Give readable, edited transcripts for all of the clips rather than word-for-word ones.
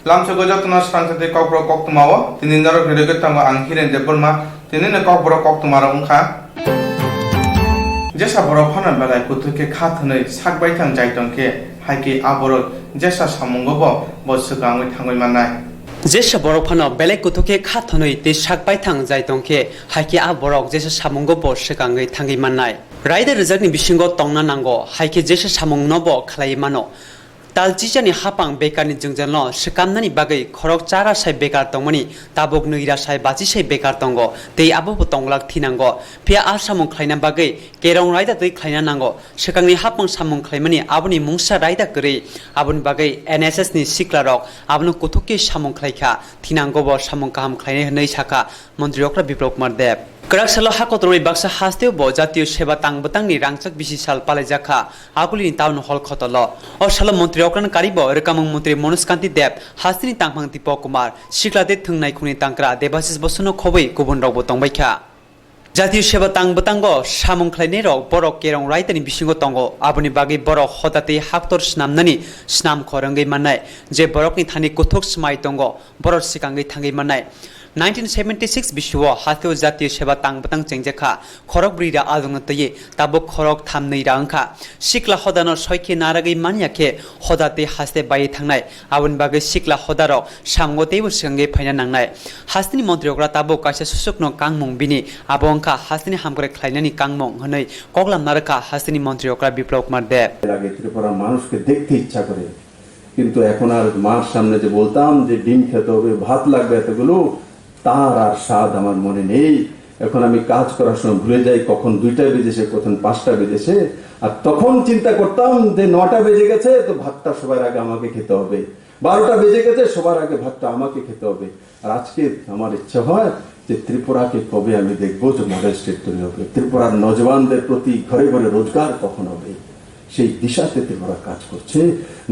Lamso gojatna Swrangchati Kokborok Koktwma tinin darok redegetamo ang hiren debolma tinin Kokborok Koktwma ungkha jesa borok phanan belai kutuke khathnoi sakbaithang jaitongke haiki aborok jesa samungobo bo swkangwi thangoi mannai jesa borok phano belai kutuke khathnoi te sakbaithang jaitongke haiki aborok jesa samungobo swkangwi thangoi mannai raida rejakni bisingo tongna nango haiki jesa samungnobo khlai mano talchijani hapang bekarni jungjanlo sekamnani bagai khorok chara sai bekar tongmani tabok nuira sai bachi sai bekar tongo tei abo tonglak thinango pia asamung khlaina bagai kerong raida tei khlaina nango sekangni hapang samung khlaimani aboni mungsa raida kri aboni bagai NSS ni siklarok abno kuthukki samung khlaikha thinango bo samung kaham khlaine nei saka mantri okra biplop kumar dev Keraksalo hakotroi baksa hasteo bo jatiyo seba tangbetangni rangchak bisisal palaijaka agulini town hall khotolo o salo mantri okran karibo rekamung mantri Manuskanti dev hastini tangphang Deepak Kumar siklade thungnai khuni tangkra Debasis bosuno khoboi gubun rokbo tongbaikha Jatiyo seba tangbetango samung khlaine rok borok kerong raitani bisingo tongo aboni bagi borok hodate haktor snamnani snam khorangai mannai je borokni thani kuthuk smai tongo borok sikangai thangai mannai 1976 biswa hatho jatiyo seba tangbetang chengjekha khorok brida adung teye tabo khorok thamnei rangkha sikla hodano soike naragai maniake hodate haste bai thangnai abon bage sikla hodaro samgotebo sange phaina nangnai hastini mantri okra tabo kaisa susukno kangmung bini abongkha hastini hamkore khlainani kangmung hanai koklam naraka hastini mantri okra Biplop Kumar Dev আগে ত্রিপুরা মানুষকে দেখতে ইচ্ছা করে কিন্তু এখন আর মার সামনে যে বলতাম যে ডিম খেতে হবে ভাত লাগবে এতগুলো তার আর স্বাদ আমার মনে নেই এখন আমি কাজ করার সময় ভুলে যাই কখন 2টা বেজেছে কখন 5টা বেজেছে আর তখন চিন্তা করতাম যে 9টা বেজে গেছে তো ভাতটা সবার আগে আমাকে খেতে হবে 12টা বেজে গেছে সবার আগে ভাতটা আমাকে খেতে হবে আর আজকে আমার ইচ্ছা হয় যে ত্রিপুরাকে কবে আমি দেখব যে মডেল স্টেট তৈরি হবে ত্রিপুরার নওজওয়ানদের প্রতি ঘরে ঘরে রোজগার কখন হবে সেই দিশাতে ত্রিপুরা কাজ করছে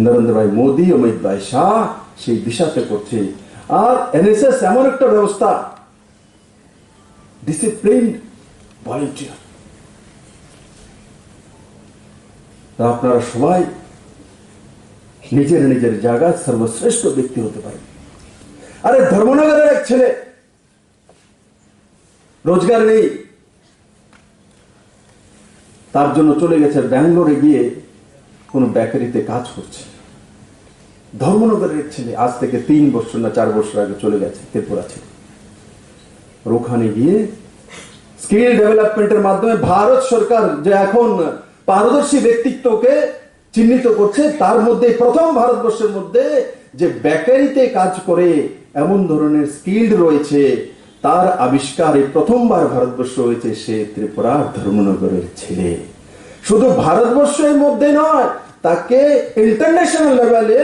নরেন্দ্র ভাই মোদি অমিত ভাই শাহ সেই দিশাতে করছে আর এনএসএস এমন একটা ব্যবস্থা ডিসিপ্লিন ভলান্টিয়ার আপনারা সবাই নিজের নিজের জায়গায় সর্বশ্রেষ্ঠ ব্যক্তি হতে পারে আরে ধর্মনগরের এক ছেলে রোজগার নেই তার জন্য চলে গেছে ব্যাঙ্গালোরে গিয়ে কোন বেকারিতে কাজ করছে ধর্মনগরের ছেলে আজ থেকে 3 বছর না 4 বছর আগে চলে গেছে ত্রিপুরা ছেলে ওখানে গিয়ে স্কিল ডেভেলপমেন্টের মাধ্যমে ভারত সরকার যে এখন পারদর্শী ব্যক্তিত্বকে চিহ্নিত করছে তার মধ্যে প্রথম ভারতবর্ষের মধ্যে যে বেকারিতে কাজ করে এমন ধরনের স্কিল রয়েছে তার আবিষ্কারে প্রথমবার ভারতবর্ষ হয়েছে সে ত্রিপুরার ধর্মনগরের ছেলে শুধু ভারতবর্ষের মধ্যে নয় তাকে ইন্টারন্যাশনাল লেভেলে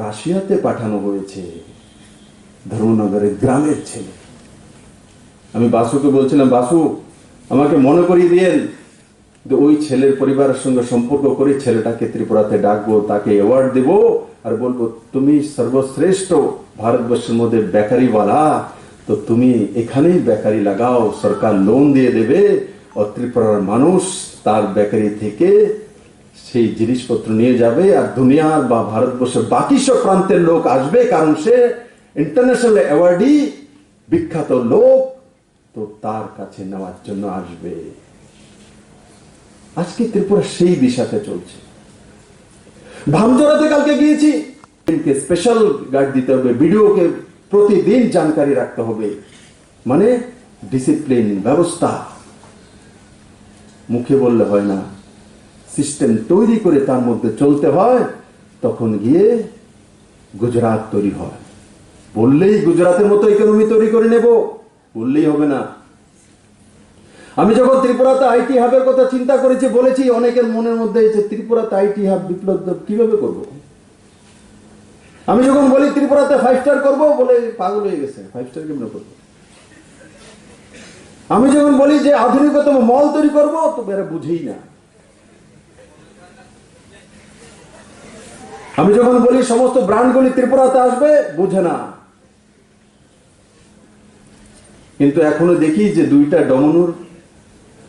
রাশিয়াতে পাঠানো হয়েছে ধর্মনগরের গ্রামের ছেলে আমি বাসুকে বলছিলাম বাসু আমাকে মনে করিয়ে দিয়েন যে ওই ছেলের পরিবারের সঙ্গে সম্পর্ক করে ছেলেটাকে ত্রিপুরাতে ডাকবো তাকে অ্যাওয়ার্ড দেব আর বলবো তুমি সর্বশ্রেষ্ঠ ভারতবর্ষের মধ্যে বেকারিওয়ালা তো তুমি এখানেই বেকারি লাগাও সরকার লোন দিয়ে দেবে ও ত্রিপুরার মানুষ তার বেকারি থেকে সেই জিনিসপত্র নিয়ে যাবে আর দুনিয়ার বা ভারতবর্ষের বাকি সব প্রান্তের লোক আসবে কারণ সে ইন্টারন্যাশনাল অ্যাওয়ার্ডি বিখ্যাত লোক তো তার কাছে নেওয়ার জন্য আসবে আজকে ত্রিপুরা সেই দিশাতে চলছে ভামজোরাতে কালকে গিয়েছি স্পেশাল গাইড দিতে হবে ভিডিওকে প্রতিদিন জানকারি রাখতে হবে মানে ডিসিপ্লিন ব্যবস্থা মুখে বললে হয় না সিস্টেম তৈরি করে তার মধ্যে চলতে হয় তখন গিয়ে গুজরাট তৈরি হয় বললেই গুজরাটের মতো ইকোনমি তৈরি করে নেব বললেই হবে না আমি যখন ত্রিপুরাতে আইটি হাবের কথা চিন্তা করেছি বলেছি অনেকের মনের মধ্যে যে ত্রিপুরাতে আইটি হাব বিপ্লব কিভাবে করব আমি যখন বলি ত্রিপুরাতে 5 স্টার করব বলে পাগল হয়ে গেছে 5 স্টার কেমন করব আমি যখন বলি যে আধুনিকতম মল তৈরি করব তো এরা বুঝেই না আমি যখন বলি সমস্ত ব্র্যান্ডগুলি ত্রিপুরাতে আসবে বুঝে না কিন্তু এখনো দেখি যে 2টা ডমিনোর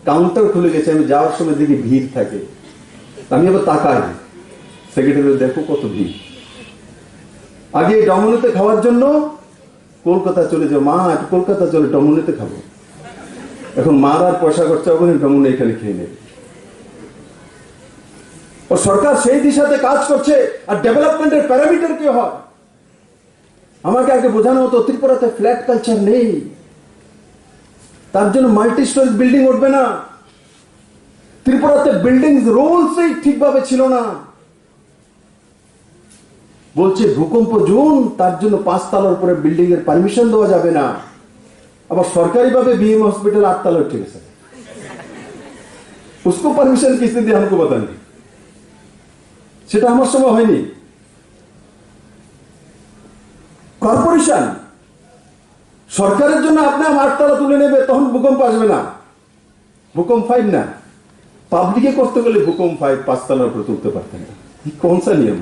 কাউন্টার খুলে গেছে আমি যাওয়ার সময় দেখি ভিড় থাকে আমি আবার তাকাই সেক্রেটারি দেখো কত ভিড় আগে ডমনেতে খাওয়ার জন্য কলকাতা চলে যাও, মা একটু কলকাতা চলে ডমনেতে খাবো। এখন মার আর পয়সা খরচা হবে না, ডমনে এখানে খেয়ে নেবে। ও সরকার সেই দিশাতে কাজ করছে। আর ডেভেলপমেন্টের প্যারামিটার কি হয় আমাকে আগে বোঝানো হতো। ত্রিপুরাতে ফ্ল্যাট কালচার নেই, তার জন্য মাল্টি স্টোরি বিল্ডিং উঠবে না। ত্রিপুরাতে বিল্ডিং রুলসই ঠিকভাবে ছিল না। বলছে ভূকম্প জোন, তার জন্য 5 তলার উপরে বিল্ডিং এর পারমিশন দেওয়া যাবে না। আবার সরকারি ভাবে बीएम हॉस्पिटल 8 तला ठीक है सर, उसको परमिशन किसने दिया हमको पता नहीं, সেটা আমার সময় হয়নি। কর্পোরেশন সরকারের জন্য আপনি 8 তলা তুলে নেবে, তখন ভূকম্প আসবে না। ভূকম্প 5 না, পাবলিকে করতে গেলে ভূকম্প 5 তলার উপরে তুলতে পারতেন না। কোন সা নিয়ম?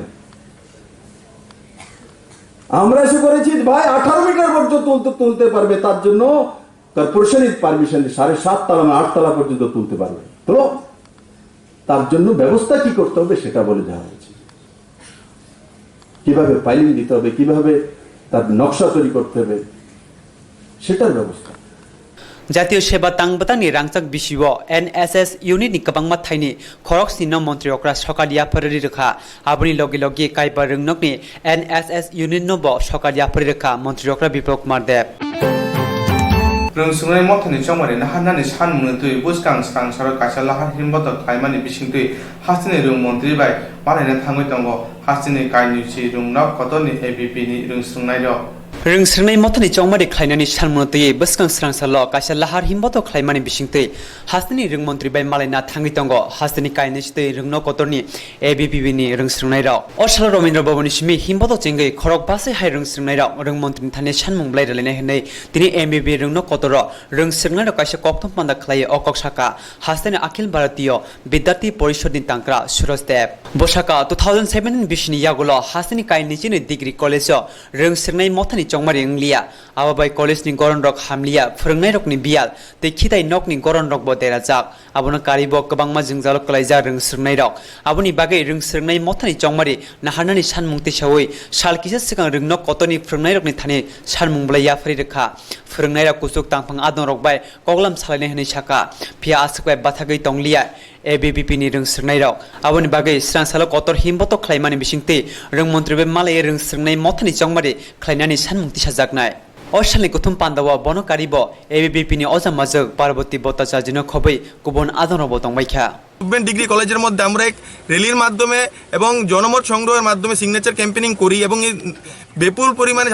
আমরা এসে করেছি ভাই 18 মিটার পর্যন্ত তুলতে পারবে, তার জন্য কর্পোরেশনের পারমিশন 7.5 তলা 8 তলা পর্যন্ত তুলতে পারবে। তো তার জন্য ব্যবস্থা কি করতে হবে সেটা বলে দেওয়া হয়েছে। কিভাবে পাইলিং দিতে হবে, কিভাবে তার নকশা তৈরি করতে হবে, সেটার ব্যবস্থা। জাতীয় সেবা তাংবাতানি রাংচাক বিশিও এনএসএস ইউনিটনি কবাংমা থাইনি খরক সিনো মন্ত্রী অকরা সকালিয়া ফরি রেখা আবনি লগে লগে কাইবা রংনকনি এনএসএস ইউনিট নব সকালিয়া ফরি রেখা মন্ত্রী অকরা বিপ্লব কুমার দেব রংসুংনাই মথনি চমরে নাহানানি সানমুনি তুই বুসকাং স্রাং সরক কাইসা লাহার হিমবত খাইমানি বিসিং তুই হাসিনি রং মন্ত্রী বাই মালাইনা থাঙ্গই দङ হাসিনি কাইনিউচি রংনাव কতনি এবিপি नि রংসুংনাই র रोंस्रनाय मथनि चौमारि खायनानि सानमुनतै बसकां स्रांसाल काइसा लाहार हिमबत खायमानि बिसिंतै हास्तिनि रोंमन्त्रि बाय मालायना थांगि दङ हास्तिनि कायनिसतै रोंनो कतरनि एबिपिनि रोंस्रनाय राव असल रवीन्द्र बाबुनि सिमि हिमबत चेंगै खरक बासै हाय रोंस्रनाय राव रोंमन्त्रिनि थाने सानमुंब्लाय रायलायनाय हनै तिनि एमबिबि रोंनो कतर रोंस्रनाय राव काइसा कक्तम पान्दा खलाय अकक शाखा हास्तिनि अखिल भारतीय विद्यार्थी परिषदनि तांक्रा सुरज देव बसाका 2017 बिसिनि यागुल हास्तिनि कायनिचिनि डिग्री कलेज रोंस्रनाय मथनि चौमारि इंलिया आबाबाई कलेज नि गरन रक हामलिया फोरोंनाय रकनि बियाल तै खिथाय नकनि गरन रक बदेरा जाक आबोनो कारिबो गोबांमा जोंजाल कलायजा रोंस्रनाय रक आबोनि बागै रोंस्रनाय मथनि चौमारि नाहारनानि सानमुंथि सावै सालकिसे सिगां रोंनो कतनि फोरोंनाय रकनि थाने सानमुंब्लाया फरि रेखा फोरोंनाय रक कुसुक तांफां आदन रक बाय कगलाम सालायनाय हनै साका फिया आसकबाय बाथागै तंलिया एबिपिनि रोंस्रनाय राव आबोनि बागै स्रांसाल कतर हिमबत खायमानि बिसिंतै रोंमन्त्रि बे मालाय रोंस्रनाय मथनि चौमारि खायनानि सानमुंथि साजाकनाय असालनि कुथुम पान्दावा बनकारिब एबिपिनि अजामाजक पार्वती भट्टाचार्यनो खबै गुबुन आदनरबो दंबायखा ডিগ্রি কলেজের মধ্যে আমরা এক র্যালির মাধ্যমে এবং জনমত সংগ্রহের মাধ্যমে সিগনেচার ক্যাম্পেইনিং করি এবং বিপুল পরিমাণে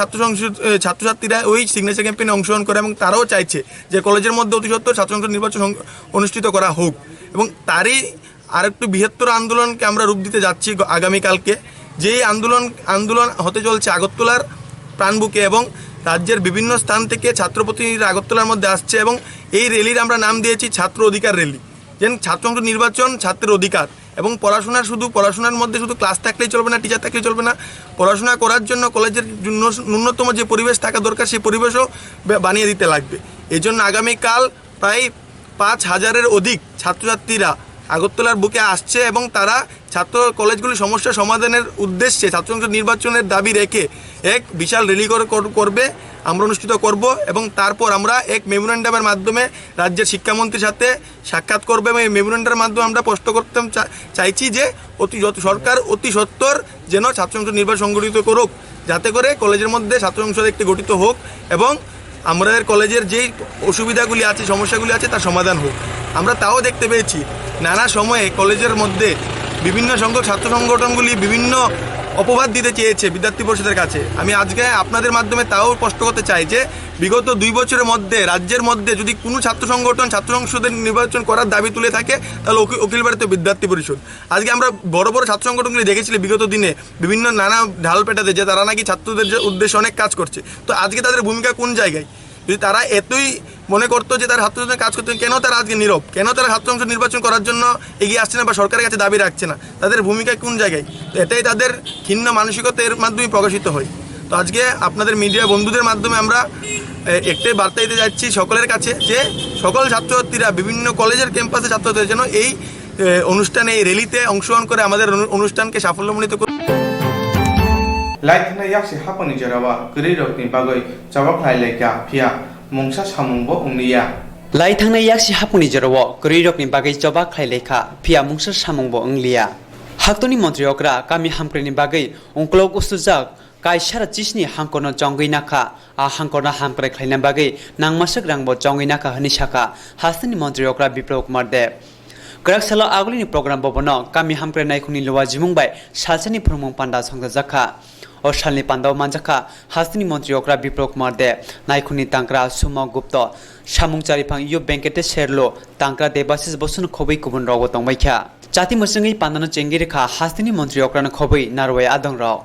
ছাত্রছাত্রীরা ওই সিগনেচার ক্যাম্পেইনে অংশগ্রহণ করে এবং তারাও চাইছে যে কলেজের মধ্যে অতি সত্বর ছাত্র সংসদ নির্বাচন অনুষ্ঠিত করা হোক এবং তারই আরেকটু বৃহত্তর আন্দোলনকে আমরা রূপ দিতে যাচ্ছি আগামীকালকে। যেই আন্দোলন হতে চলছে আগরতলার প্রাণবুকে এবং রাজ্যের বিভিন্ন স্থান থেকে ছাত্র প্রতিনিধিরা আগরতলার মধ্যে আসছে এবং এই র্যালির আমরা নাম দিয়েছি ছাত্র অধিকার র্যালি। যেন ছাত্র সংসদ নির্বাচন ছাত্রের অধিকার এবং পড়াশোনার মধ্যে শুধু ক্লাস থাকলেই চলবে না, টিচার থাকলেই চলবে না, পড়াশোনা করার জন্য কলেজের ন্যূনতম যে পরিবেশ থাকা দরকার সেই পরিবেশও বানিয়ে দিতে লাগবে। এই জন্য আগামীকাল প্রায় 5000-এর অধিক ছাত্রছাত্রীরা আগরতলার বুকে আসছে এবং তারা ছাত্র কলেজগুলির সমস্যা সমাধানের উদ্দেশ্যে ছাত্র সংসদ নির্বাচনের দাবি রেখে এক বিশাল র্যালি করবে, আমরা অনুষ্ঠিত করব এবং তারপর আমরা এক মেমোরেন্ডামের মাধ্যমে রাজ্যের শিক্ষামন্ত্রীর সাথে সাক্ষাৎ করবে এবং এই মেমোরেন্ডামের মাধ্যমে আমরা স্পষ্ট করতে চাইছি যে সরকার অতি সত্বর যেন ছাত্র সংসদ নির্বাচন সংগঠিত করুক, যাতে করে কলেজের মধ্যে ছাত্র সংসদ একটি গঠিত হোক এবং আমাদের কলেজের যেই অসুবিধাগুলি আছে সমস্যাগুলি আছে তার সমাধান হোক। আমরা তাও দেখতে পেয়েছি নানা সময়ে কলেজের মধ্যে বিভিন্ন সংখ্যক ছাত্র সংগঠনগুলি বিভিন্ন অপবাদ দিতে চেয়েছে বিদ্যার্থী পরিষদের কাছে। আমি আজকে আপনাদের মাধ্যমে তাও স্পষ্ট করতে চাই যে বিগত 2 বছরের মধ্যে রাজ্যের মধ্যে যদি কোনো ছাত্র সংগঠন ছাত্র সংসদের নির্বাচন করার দাবি তুলে থাকে তাহলে অখিল ভারতীয় বিদ্যার্থী পরিষদ। আজকে আমরা বড় বড় ছাত্র সংগঠনগুলি দেখেছিলাম বিগত দিনে বিভিন্ন নানা ঢাল পেটাতে যে তারা নাকি ছাত্রদের উদ্দেশ্যে অনেক কাজ করছে। তো আজকে তাদের ভূমিকা কোন জায়গায়? যদি তারা এতই মনে করতো যে তারা ছাত্রদের কাজ করতেন, কেন তারা আজকে নীরব? কেন তারা ছাত্র সংসদ নির্বাচন করার জন্য এগিয়ে আসছে না বা সরকারের কাছে দাবি রাখছে না? তাদের ভূমিকা কোন জায়গায়? এটাই তাদের ক্ষীণ মানসিকতা এর মাধ্যমে প্রকাশিত হয়। তো আজকে আপনাদের মিডিয়া বন্ধুদের মাধ্যমে আমরা একটাই বার্তা দিতে যাচ্ছি সকলের কাছে যে সকল ছাত্রছাত্রীরা বিভিন্ন কলেজের ক্যাম্পাসে ছাত্রছাত্রীরা যেন এই অনুষ্ঠানে এই র্যালিতে অংশগ্রহণ করে আমাদের অনুষ্ঠানকে সাফল্যমণ্ডিত করে। लाइथना याक्सि हापनि जेरावा गरी रकनि बागै जवाब लायलायका फिया मुंसा सामुंबो उंनिया लाई थांनाय याक्सि हापुनि जेराव गरीरकनि बागै जबा खायलेखा फिया मुंसर सामुंबो अंलिया हाक्तनि मन्त्री अक्रा कामी हामक्रेनि बागै अंक्लक उसुजाक कायसारा चिसनि हांकनो जंगै नाखा आ हांकनो हामक्रे खायना बागै नांमासक रांबो जंगै नाखा हनि साखा हास्तनि मन्त्री अक्रा बिप्लव कुमार देव ग्राकसाला आगुलिनि प्रोग्राम बबनो कामी हामक्रे नायखुनि लवा जिमुंबाय सासेनि फोरमुं पान्डा संग जाखा अशालनि पान्डाव मानजाखा हास्तनि मन्त्री अक्रा बिप्लव कुमार देव नायखुनि तांक्रा सुमा गुप्त सामुंचारि फां यु बेंकेटे शेरलो तांक्रा देबासिस बसुन खबै गुबुन राव दंबायखा जाति मसंगै पान्दानो चेंगिरेखा हास्तनि मन्त्री अक्रानो खबै नारवाय आदं राव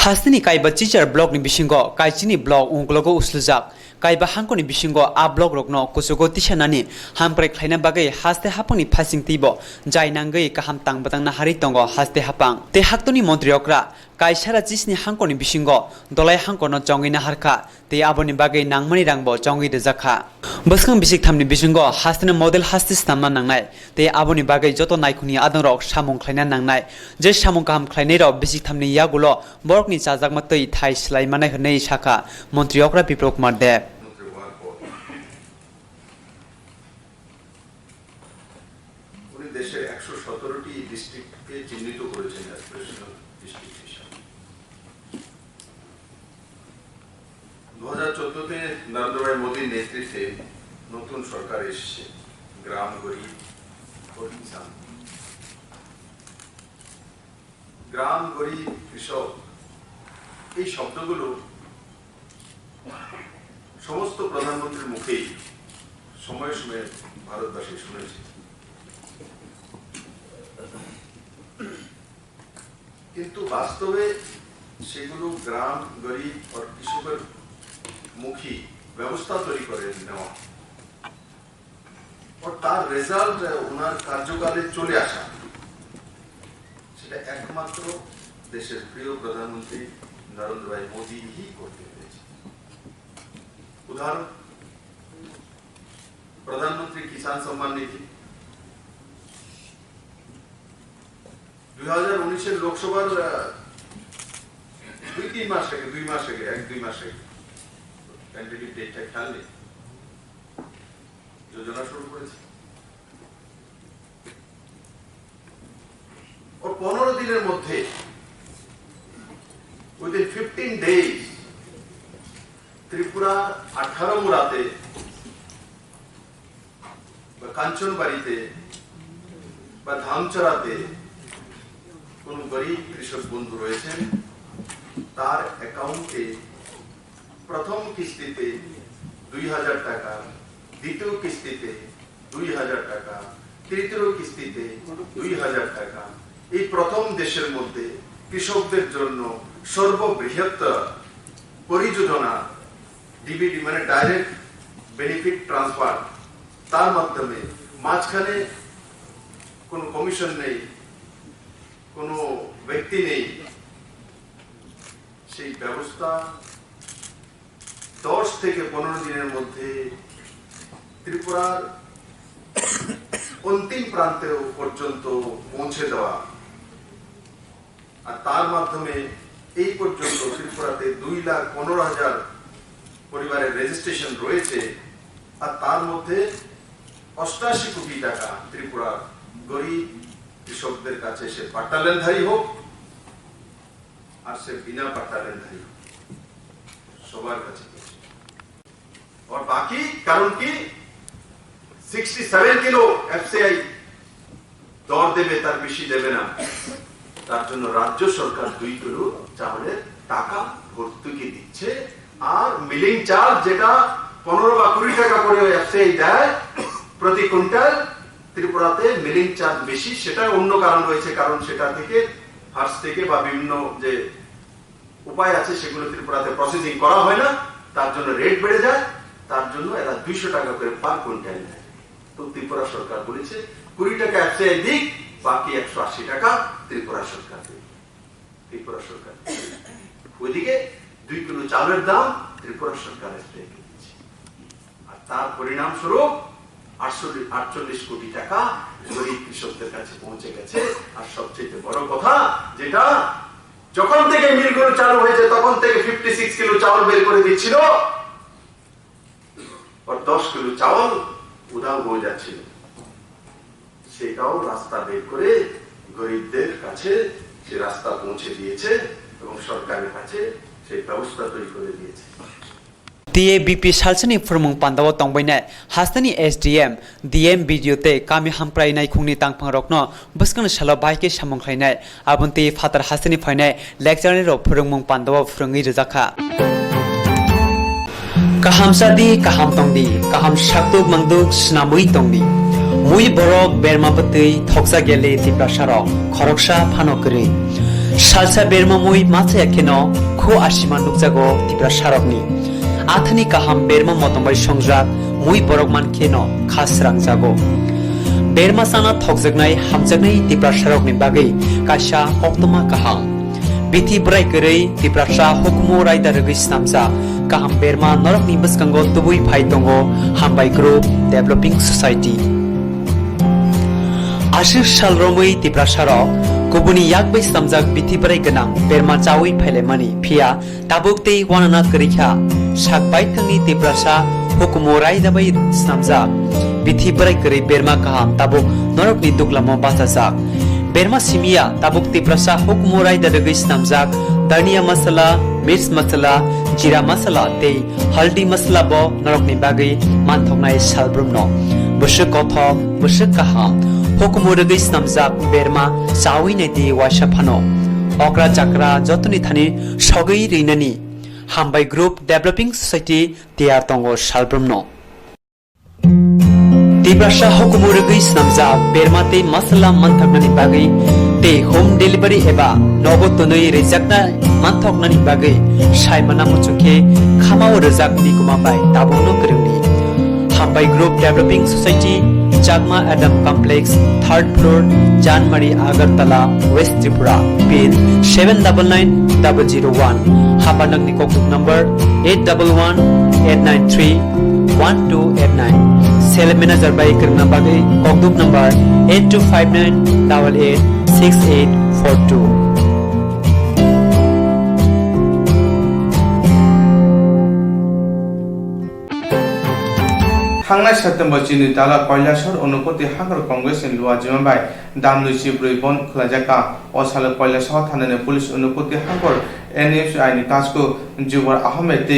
हास्तनि काइबा चिचार ब्लॉक नि बिसिंगो काइचिनि ब्लॉक उंग्लोगो उसलुजाक काइबा हांकोनि बिसिंगो आ ब्लॉक रकनो कुसुगो तिसानानि हामप्रे खायना बागै हास्ते हापंनि फासिं तिबो जाय नांगै काहाम तांबतांना हारि तंगो हास्ते हापां ते हाक्तनि मन्त्री अक्रा कायसारा चिसनि हांकोनि बिसिंगो दलाय हांकोनो जंगैना हारखा ते आबोनि बागै नांमनि रांबो जंगै रजाखा बसखां बिसिक थामनि बिसिंगो हास्तेनो मडेल हास्ते स्तामना नांनाय ते आबोनि बागै जतो नायखुनि आदं रक सामुं खायना नांनाय जे सामुं काहाम खायनै रक बिसिक थामनि यागुलो बरकनि चाजाकमतै थाइ स्लायमानाय हनै साखा मन्त्री अक्रा बिप्लव कुमार देव দেশের 117টি ডিস্ট্রিক্টকে চিহ্নিত করেছেন অ্যাসপিরেশনাল ডিস্ট্রিক্ট হিসেবে 2014-তে নরেন্দ্র ভাই মোদীর নেতৃত্বে নতুন সরকার এসেছে গ্রাম গরিব और किसान গ্রাম গরিব কৃষক এই শব্দগুলো সমস্ত প্রধানমন্ত্রীর মুখেই সময়ে সময়ে ভারতবাসী শুনেছে কিন্তু বাস্তবে সেগুলো গ্রাম গরিব আর কৃষকের মুখী ব্যবস্থা তৈরি করে নেওয়া আর তার রেজাল্ট ওনার কার্যকালে চলে আসা সেটা একমাত্র দেশের প্রিয় প্রধানমন্ত্রী নরেন্দ্র ভাই মোদীই করতে পেরেছে উদাহরণ প্রধানমন্ত্রী কিষাণ সম্মান নিধি 2019-এর লোকসভার 2 মাস আগে টেন্টেটিভ ডেটটা খেয়াল নেই যোজনা শুরু করেছে और 15 দিনের মধ্যে within 15 days ত্রিপুরা 18 মুরাতে বা কাঞ্চনবাড়িতে বা ধামচড়াতে কোন গরিব কৃষক বন্ধু রয়েছেন তার অ্যাকাউন্টে প্রথম কিস্তিতে 2000 টাকা দ্বিতীয় কিস্তিতে 2000 টাকা তৃতীয় কিস্তিতে 2000 টাকা এই প্রথম দেশের মধ্যে কৃষকদের জন্য সর্ববৃহৎ পরিযোজনা ডিবিটি মানে ডাইরেক্ট বেনিফিট ট্রান্সফার তার মাধ্যমে মাঝখানে কোনো কমিশন নেই কোনো ব্যক্তি নেই সেই ব্যবস্থা 10 থেকে 15 দিনের মধ্যে ত্রিপুরার অন্তিম প্রান্তে পর্যন্ত পৌঁছে দেওয়া আর তার মাধ্যমে এই পর্যন্ত ত্রিপুরাতে 2,15,000 পরিবারের রেজিস্ট্রেশন রয়েছে আর তার মধ্যে 88 কোটি টাকা ত্রিপুরার গরিব কৃষকদের কাছে সে পাট্টালেনধারী হোক আর সে বিনা পাট্টালেনধারী হোক সবার কাছে और बाकी কারণ কি 67 কিলো এফসিআই দর দেবে তার বেশি দেবে না তার জন্য রাজ্য সরকার 2 কিলো চাউলের টাকা ভর্তুকি দিচ্ছে আর মিলিং চার্জ যেটা 15 বা 20 টাকা করে এফসিআই দেয় প্রতি কুইন্টাল ত্রিপুরাতে মিলিং চার্জ বেশি সেটা অন্য কারণ রয়েছে কারণ সেটা থেকে ফার্স্ট থেকে বা বিভিন্ন যে উপায় আছে সেগুলো ত্রিপুরাতে প্রসেসিং করা হয় না তার জন্য রেট বেড়ে যায় তার জন্য এরা 200 টাকা করে পার কুইন্টাল নেয় তো ত্রিপুরা সরকার বলেছে 20 টাকা এফসিআই দিক বাকি 180 টাকা ত্রিপুরা সরকার দেবে ত্রিপুরা সরকার ওইদিকে 2 কিলো চালের দাম ত্রিপুরা সরকারের রেখে দিচ্ছে আর তার পরিণাম স্বরূপ 48 কোটি টাকা গরিব কৃষকদের কাছে পৌঁছে গেছে আর সবচেয়ে বড় কথা যেটা যখন থেকে মিলগুলো চালু হয়েছে তখন থেকে 56 কিলো চাউল বের করে দিচ্ছিল, আর 10 কিলো চাউল উধাও হয়ে যাচ্ছিল। সেটাও রাস্তা বের করে গরিবদের কাছে সে রাস্তা পৌঁছে দিয়েছে এবং সরকারের কাছে সেই ব্যবস্থা তৈরি করে দিয়েছে। DABP salsani furmung pandawa tongbainai hastani SDM DM video te kami hamprai nai khungni tangphang rokno buskan shala baike samung khlainai abunti fatar hastani phainai lecture ni ro furmung pandawa furungi rijaka kaham sadi kaham tongdi kaham shaktuk mangduk snamui tongdi mui borok berma patui thoksa gele tiprasaro khoroksha phanokri salsa berma mui macha yakheno kho asima nukjago tiprasarokni Athani kaham berma motombai songjak mui borok mankeno khasrang jago berma sana thokjaknai hamjaknai tiprasarok ni bagai kaisa koktwma kaham bithi brai korei tiprasa hukumo raida rogoi snamja kaham berma norok ni bwskango tubui phai tongo hambai group developing society Ashir sal romoi tiprasarok Kubuni yak bai samjak bithi brai ganang berma chawi phailemani phia tabukte wanana korikha sakbai thangni tiprasa hukumorai dabai snamjak bithi brai kori berma kaham tabuk norok ni duklamo basajak berma simia tabuk tiprasa hukumorai dadagoi snamjak dania masala mirch masala jira masala te haldi masala bo norok ni bagai manthoknai salbrumno busuk kothok busuk kaham hukumorai snamjak berma chawi nei di waisa phano okra chakra jotoni thani sogei reinani Hambai Group Developing Society tiar tongo salbrumno Tiprasa hukumurugui snamja bermate masala manthoknani bagai te home delivery eba nogotonoi rejakna manthoknani bagai saimana muchukhe khamao rejak nikuma bai tabongno korungni Hambai Group Developing Society Chakma Adam Complex 3rd floor Janmari Agartala West Tripura pin 799001 Habanagni Koktuk number 8118931289 Sale manager by Kirna Bagai Koktuk number 8259886842 Hangnai September chini tala Koilashar Onupoti Hakar Congress in Lua Jimbai Damlu Chibri Bon Klajaka Osala Koilashar Hanane Police Onupoti Hakor NFI ni Kasko Jubar Ahmed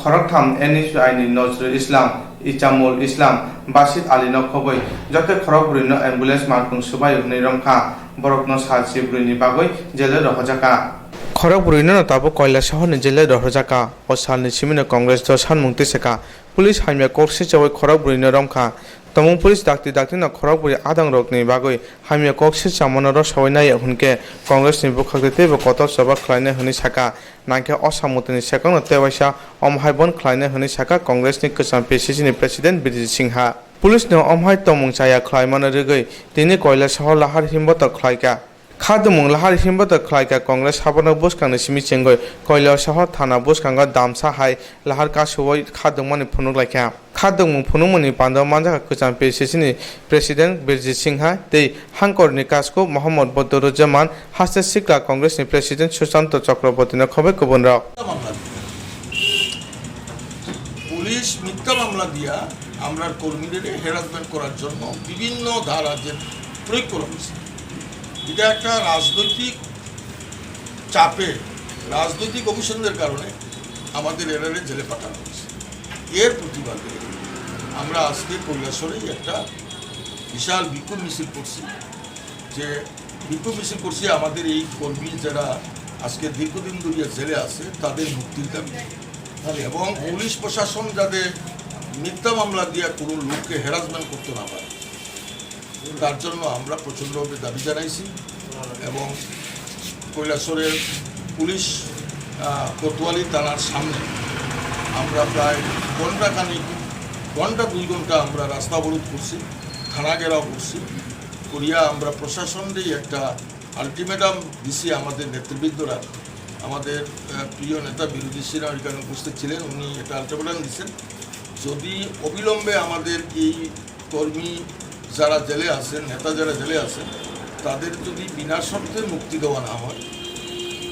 Khorakham NFI ni Nozrul Islam Ichamul Islam Basit Ali no Khoboi Jote Khorokpuri no ambulance markung Subai ni Romkha Borokno Sal Chibri ni Bagoi Jele Rohajaka Khorokpuri no Tabu Koilashar ni Jele Rohajaka Osal ni Chimino Congress do Sanmungti Seka Police haimya kokse chawai Khorokpuri no Romkha Tamung police dakti na Khorokpuri adang rokni bagoi haimya kokse chamona ro sawainai hunke Congress ni bukhakte bo kotor sabak khlaine huni saka nangke osamutni sekang tewaisa omhaibon khlaine huni saka Congress ni Kisam PCC ni President Birjit Singha Police no omhai tomung chaya khlaimana regoi tini Koilashar lahar himbota khlaika Khadumung lahar himbota khlaika Congress habana buskang simi chengoi Koilashar thana buskanga damsa hai lahar ka suwai khadumani phunuk laikha Khadumung phunumani panda manja Kisam PCC ni President Birjit Singha tei hankor ni kasko Mohammad Badruzzaman haste sikla Congress ni President Sushanto Chakraborty na khobe kubunra police মিথ্যা মামলা দিয়া আমরা কর্মীদের harassment করার জন্য বিভিন্ন ধারা যে প্রয়োগ করা হয়েছে এটা একটা রাজনৈতিক চাপে রাজনৈতিক অভিসন্ধের কারণে আমাদের এরারে জেলে পাঠানো হয়েছে এর প্রতিবাদে আমরা আজকে কৈলাসরেই একটা বিশাল বিক্ষোভ মিছিল করছি যে বিক্ষোভ মিছিল করছি আমাদের এই কর্মী যারা আজকে দীর্ঘদিন ধরে জেলে আছে তাদের মুক্তির দাবি এবং পুলিশ প্রশাসন যাতে মিথ্যা মামলা দিয়ে কোনো লোককে হ্যারাসমেন্ট করতে না পারে তার জন্য আমরা প্রচণ্ডভাবে দাবি জানাইছি এবং কৈলাসরের পুলিশ কোতোয়ালি থানার সামনে আমরা প্রায় ঘন্টা 2 ঘন্টা আমরা রাস্তা অবরোধ করছি থানা ঘেরাও করছি করিয়া আমরা প্রশাসনেরই একটা আলটিমেটাম দিছি আমাদের নেতৃবৃন্দরা আমাদের প্রিয় নেতা বিরোধী সেনা এখানে উপস্থিত ছিলেন উনি এটা আলটিমেটাম দিচ্ছেন যদি অবিলম্বে আমাদের এই কর্মী যারা জেলে আছেন নেতা যারা জেলে আছেন তাদের যদি বিনা শর্তে মুক্তি দেওয়া না হয়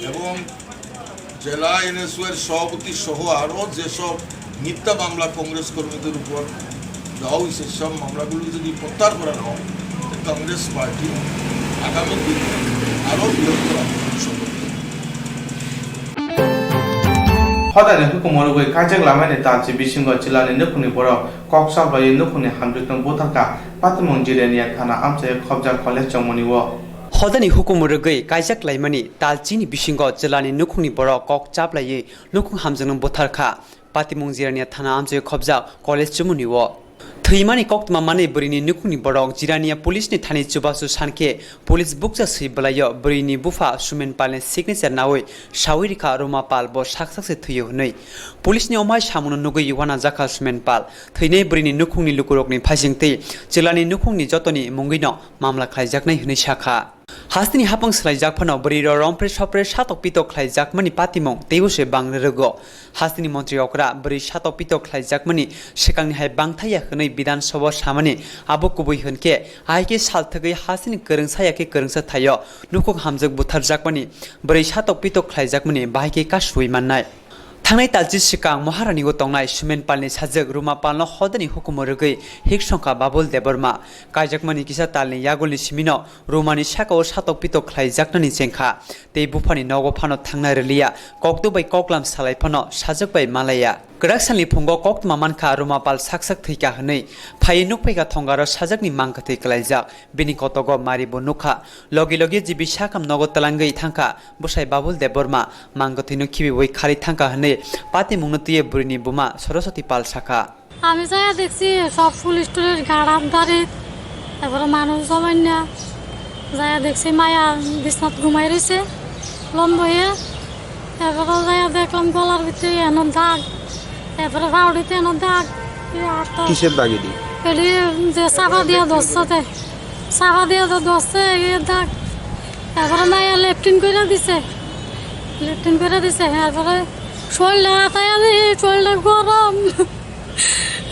এবং জেলা এনএসইউ এর সভাপতি সহ আরও যেসব মিথ্যা মামলা কংগ্রেস কর্মীদের উপর দেওয়া হয়েছে সব মামলাগুলো যদি প্রত্যাহার করানো হয় কংগ্রেস পার্টি আগামী দিনে আরও বৃহত্তর আন্দোলন সংগঠিত করবে। হদানি হুকুমরুগৈ কাইজাক লামাইনি তালচি বিসিংগ जिल्लानि नोखुनि बर कक साब्लायै नोखुनि हामजुतों बोथारका पातमं जिरेनिया थाना आमचाय खबजा कलेज जमुनिओ हदानि हुकुमरगै काइजाक लाइमानि तालचिनि बिसिंग जिल्लानि नुखुंनि बर कक चाप्लायै नुखुं हामजों बोथारखा पातिमुं जिरानिया थाना आमचाय खबजा कलेज जमुनिओ थैमानि कक्तमा माने बरिनि नुखुंनि बरक जिरानिया पुलिसनि थानि जुबासु सानखे पुलिस बुकजा सैबलायो बरिनि बुफा सुमेन पालनि सिगनेचार नावै सावैरिखा रोमापाल ब साकसाकसे थैयो हनै पुलिसनि अमाय सामुनो नुगै इवाना जाखा सुमेन पाल थैनै बरिनि नुखुंनि लुकुरकनि फाइजिंतै जिल्लानि नुखुंनि जतनि मुंगैनो मामला खालायजाकनै हनै साखा हास्तिनि हापं सलाइजाक फनाव बरिर रंप्रे सप्रे सातक पितक खालायजाकमानि पातिमं तेउसे बांनो रोगो हास्तिनि मन्त्रि अक्रा बरि सातक पितक खालायजाकमानि सिगांनि हाय बांथाया हनै विधानसभा सामानि आबो कुबै होनके आइके सालथगै हास्तिनि गोरोंसायाके गोरोंसा थायो नुखुक हामजोक बुथारजाकमानि बरि सातक पितक खालायजाकमानि बाहायके कासुइ माननाय थांनाय तालचि सिगां महारानीगो तंनाय सुमेन पालनि साजक रुमा पालनो हदानि हुकुमरगै हिकसंखा बाबुल देबरमा काइजाकमानि किसा तालनि यागुलनि सिमिनो रुमानि साकाव सातक पितक खालायजाकनानि जेंखा ते बुफानि नगो फानो थांनाय रलिया कक्तबाय कक्लाम सालायफानो साजकबाय मालाया गराकसाननि फुंगो कक्तमा मानखा रुमापाल साकसाक थैका हनै फायै नुकफैका थंगारो साजकनि मांगथै कलायजाक बिनि कतगो मारिबो नुखा लगे लगे जिबि साकाम नगो तलांगै थांखा बुसाय बाबुल देबरमा मांगथैनो खिबिवै खारि थांखा हनै पाति मुंगनतिये बुरिनि बुमा सरस्वती पाल साखा আমি যাই দেখছি সব পুলিশ টুলিশ গাড়ার দাঁড়িয়ে তারপরে মানুষ সবাই না যাই দেখছি মায়া বিছনাত ঘুমাই রয়েছে লম্বয়ে তারপরে যাই দেখলাম গলার ভিতরে এনো দাগ তারপরে ফাউডিতে এনো দাগ কিসের দাগে দি এটি যে চাপা দিয়ে ধরছে চাপা দিয়ে ধরছে এই দাগ তারপরে মায়া লেফটিন করে দিছে তারপরে শরীরটা আতায় শরীরটা গরম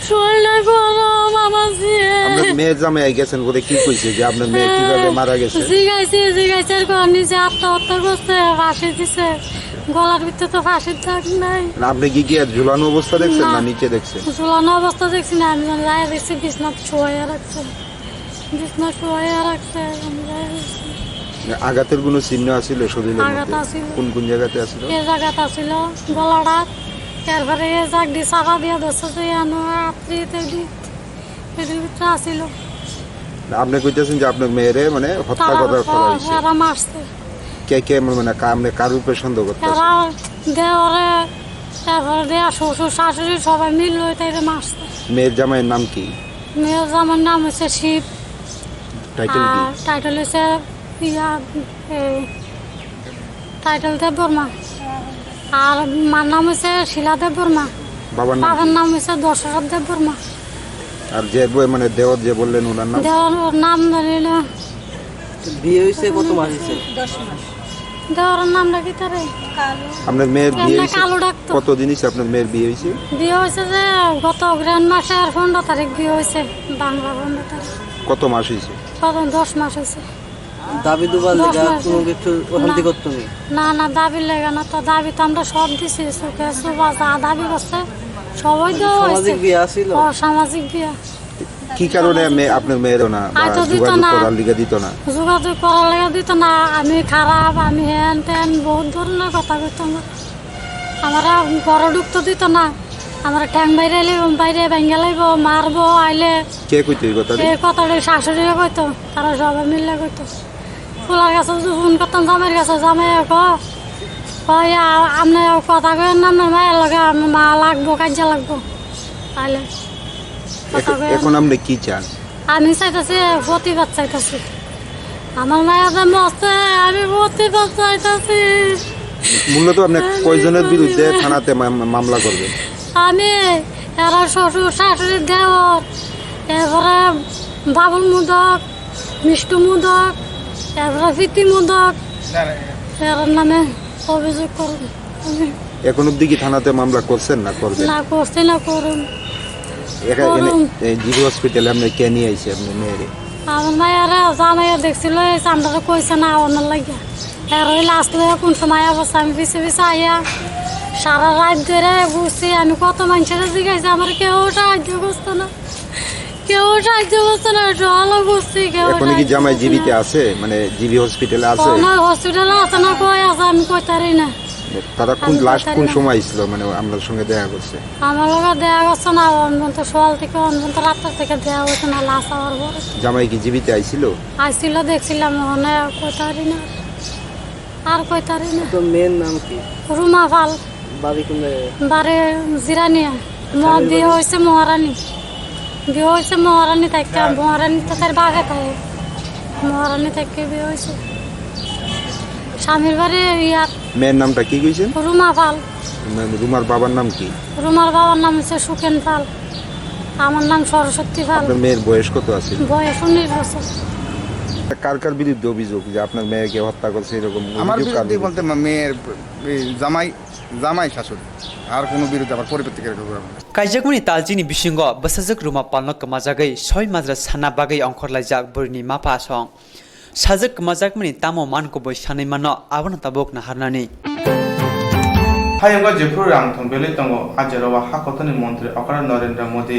শরীরটা গরম আমার আপনার মেয়ের জামাই গেছেন বলে কি কইছে যে আপনার মেয়ে কিভাবে মারা গেছে জিগাইছে নিজে আত্মহত্যা করছে ফাঁসি দিছে গলার ভিতরে তো ফাঁসির দাগ নাই আপনি কি কি ঝুলানো অবস্থা দেখছেন না নিচে দেখছেন ঝুলানো অবস্থা দেখছি না আমি যাই দেখছি বিছনাথ শোয়া রাখছে আঘাতের কোনো চিহ্ন আছিল শরীরের মধ্যে কোন কোন জায়গাতে আছিল এই জায়গাটা ছিল গলাটা তারপরে এই জায়গা দিয়ে চাকা দিয়ে ধরছে যে আনো আত্মীয়তে এটির ভিতরে আসিল আপনি কইতেছেন যে আপনার মেয়েরে মানে হত্যা করা হয়েছে এরা মারছে কে কে মানে আপনি কার উপরে সন্দেহ করতেছেন এরা দেওরে তারপরে দেয়া শ্বশুর শাশুড়ি সবাই মিললো তাইরে মারছে মেয়ের জামাইয়ের নাম কি মেয়ের জামার নাম হচ্ছে শিব টাইটেল কি টাইটেল হচ্ছে টাইটেল দেব বর্মা আর মার নাম হচ্ছে শিলা দেব বর্মা বাবার নাম হচ্ছে দশরথ দেব বর্মা আর যে মানে দেওর যে বললেন ওনার নাম দেওয়ার নাম জানি না বিয়ে হয়েছে কত মাস হয়েছে 10 মাস দেওয়ার নামটা কি তারে আপনার মেয়ের বিয়ে হয়েছে কালো ডাকতো কতদিন হয়েছে আপনার মেয়ের বিয়ে হয়েছে বিয়ে হয়েছে যে গত অগ্রহণ মাসের 15 তারিখ বিয়ে হয়েছে বাংলা 15 তারিখ কত মাস হয়েছে 10 মাস হয়েছে দাবি দুবার লেগা কোনো কিছু অশান্তি করতো না দাবি লেগে না তো দাবি তো আমরা সব দিছি সুখে সুবা যা দাবি করছে সবাই দেওয়া সামাজিক বিয়ে আসিল সামাজিক বিয়ে কি কারণে আপনার মেয়ের না যোগাযোগ করার লিগে দিত না যোগাযোগ করার লেগে দিত না আমি খারাপ আমি হ্যান ত্যান বহুত ধরনের কথা কইতো আমরা ঘরে ঢুকতে দিত না আমরা ঠ্যাং বাইরে বাইরে ভেঙে লাইব মারবো আইলে কে কইতো এই কথাটা এই কথাটা শাশুড়িও কইতো তারা সবাই মিলে কইতো ফুলার কাছে ফোন করতাম জামাইয়ের কাছে জামাই কয় আপনি কথা কয়েন না আপনার মায়ের লগে মা লাগবো কাজে লাগবো তাইলে এখন আপনি কি চান আমি চাইতেছি প্রতিবাদ চাইতেছি আমার মায়ের মস্তে আমি প্রতিবাদ চাইতেছি মূলত আপনি কয়জনের বিরুদ্ধে থানাতে মামলা করবেন আমি এরা শ্বশুর শাশুড়ি দেওর এরপরে বাবুল মুদক মিষ্টু মুদক এরপরে প্রীতি মুদক এর নামে অভিযোগ করুন এখন অব্দি কি থানাতে মামলা করছেন না করবেন না করছি না করুন জিবি হসপিটালে আপনি কে নিয়ে আইছে আপনার মেয়েরে আমার মায়েরা জামাইয়া দেখছিল এই চান্দাটা কইছে না অন্য লাগিয়া আর ওই লাস্ট লয়ে কোন সময় অবস্থা আমি পিছে পিছে আইয়া সারা রাত ধরে ঘুরছি। আমি কত মানুষের জিজ্ঞাসা, আমার কেউ সাহায্য করতো না, কেউ সাহায্য করতো না, জল ঘুরছি কেউ। এখন কি জামাই জীবিতে আছে, মানে জিবি হসপিটালে আছে? না হসপিটালে আছে না, কই আছে আমি কইতারি না। তারা কোন লাস্ট কোন সময় ছিল মানে আপনার সঙ্গে দেখা করছে? আমার লোক দেয়া করছে না, অনবন্ত সকাল থেকে অনবন্ত রাত্র থেকে দেওয়া হয়েছে না। লাশ আবার পরে জামাই কি জীবিতে আইছিল? আসছিল, দেখছিলাম, ওখানে কইতারি না, আর কইতারি না। তো মেয়ের নাম কি? রুমা পাল, বাড়ি কোন জায়গায়? বারে জিরানিয়া। বিয়ে হয়েছে মহারানী, বিয়ে হয়েছে মহারানী থেকে। মহারানী তো তার বাঘে থাকে, মহারানী থেকে বিয়ে হয়েছে। স্বামীর বাড়ি ইয়ার। মেয়ের নামটা কি কইছেন? রুমা পাল। রুমার বাবার নাম কি? রুমার বাবার নাম হচ্ছে সুকেন পাল, আমার নাম সরস্বতী পাল। আপনার মেয়ের বয়স কত আছে? বয়স 19 বছর। কার কার বিরুদ্ধে অভিযোগ যে আপনার মেয়েকে হত্যা করছে এরকম? আমার অভিযোগ কার বিরুদ্ধে বলতে মেয়ের জামাই শাশুড়ি, আর কোনো বিরুদ্ধে আমার পরিপ্রেক্ষিতে কাইজাকমনি তালজিনি বিসিঙ্গ বসাজক রুমা পালন কমাজাগৈ ছয় মাজরা সানা বাগৈ অংখর লাইজাক বরিनि माफा सं साजक कमाजाकमनि तामो मानको बय सानै मानो आबन ताबक नाहारनानि हायंगा जेफुर रां थंबेले तंगो आजेरावा हाकतनि मन्त्री अकरा नरेन्द्र मोदी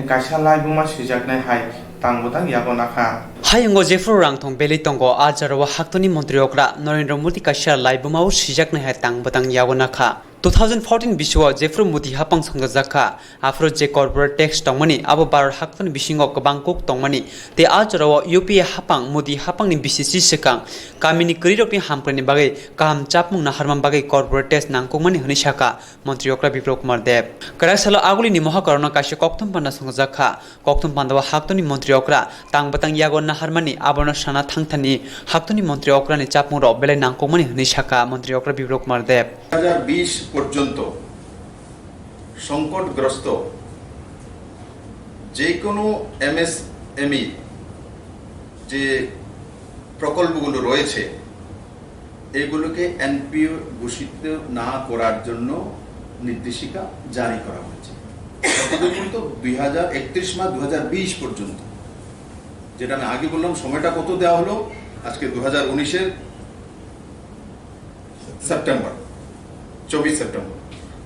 कायसा लाइबुमा सिजाकनाय हाय तांबोतां यागो नाखा हायंगो जेफ्रो रांथं बेलै तंगो आजारावा हाक्तनि मन्त्री अकरा नरेन्द्र मोदी कायसा लाइबुमाव सिजाकनाय हाय तांबोतां यागो नाखा 2014 बिसुआ जेफ्रो मोदी हापं संगजाखा आफ्रो जे कॉर्पोरेट टैक्स तंगमनि आबो भारत हाक्तनि बिसिंगो गोबां कोक तंगमनि ते आजराव यूपीए हापं मोदी हापंनि बिसिसि सेकां कामिनि करिरपनि हामप्रनि बागै काम चापमुं नाहारमान बागै कॉर्पोरेट टैक्स नांगकमनि हनि शाखा मन्त्री अकरा विप्लव कुमार देव करासाल आगुलिनि महाकरण काशे कोक्तम पान्दा संगजाखा कोक्तम पान्दावा हाक्तनि मन्त्री अकरा तांबतां यागो नाहारमानि आबनो साना थांथानि हाक्तनि मन्त्री अकरानि चापमुं र बेले नांगकमनि हनि शाखा मन्त्री अकरा विप्लव कुमार देव 2020 পর্যন্ত সংকটগ্রস্ত যে কোনো এমএসএমই যে প্রকল্পগুলো রয়েছে এগুলোকে এনপিও ঘোষিত না করার জন্য নির্দেশিকা জারি করা হয়েছে। কতদিন পর্যন্ত? 2031 মার্চ 2020 পর্যন্ত। যেটা আমি আগে বললাম সময়টা কত দেওয়া হলো, আজকে 2019 সেপ্টেম্বর, 24 সেপ্টেম্বর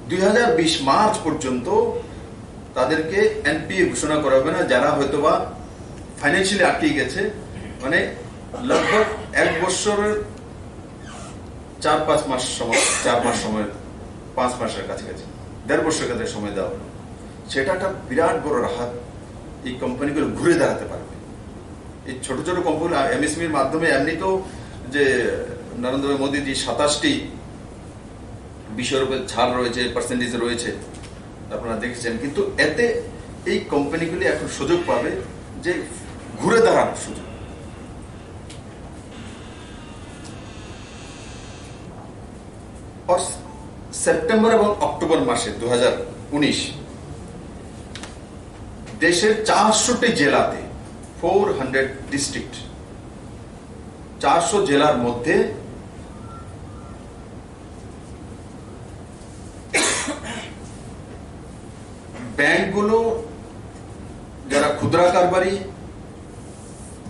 2020 মার্চ পর্যন্ত তাদেরকে এনপিএ ঘোষণা করা হবে না, যারা হয়তোবা ফাইন্যান্সিয়ালি আটকে গেছে, মানে লগভগ 1 বছরের 4-5 মাস সময়, 4 মাস সময়, 5 মাসের কাছাকাছি, 1.5 বছরের কাছে সময় দেওয়া হলো। সেটা একটা বিরাট বড় রাহাত, এই কোম্পানিগুলো ঘুরে দাঁড়াতে পারবে। এই ছোট ছোট কোম্পানি এমএসএমইর মাধ্যমে এমনিতেও যে নরেন্দ্র মোদীজি 27টি বিষয়ের উপর ছাড় রয়েছে, পার্সেন্টেজ রয়েছে, আপনারা দেখেছেন, কিন্তু এতে এই কোম্পানিগুলি এখন সুযোগ পাবে যে ঘুরে দাঁড়ানোর সুযোগ। সেপ্টেম্বর এবং অক্টোবর মাসে 2019 দেশের 400টি জেলাতে 400 ডিস্ট্রিক্ট, 400 জেলার মধ্যে ব্যাংকগুলো যারা খুদরা কারবারি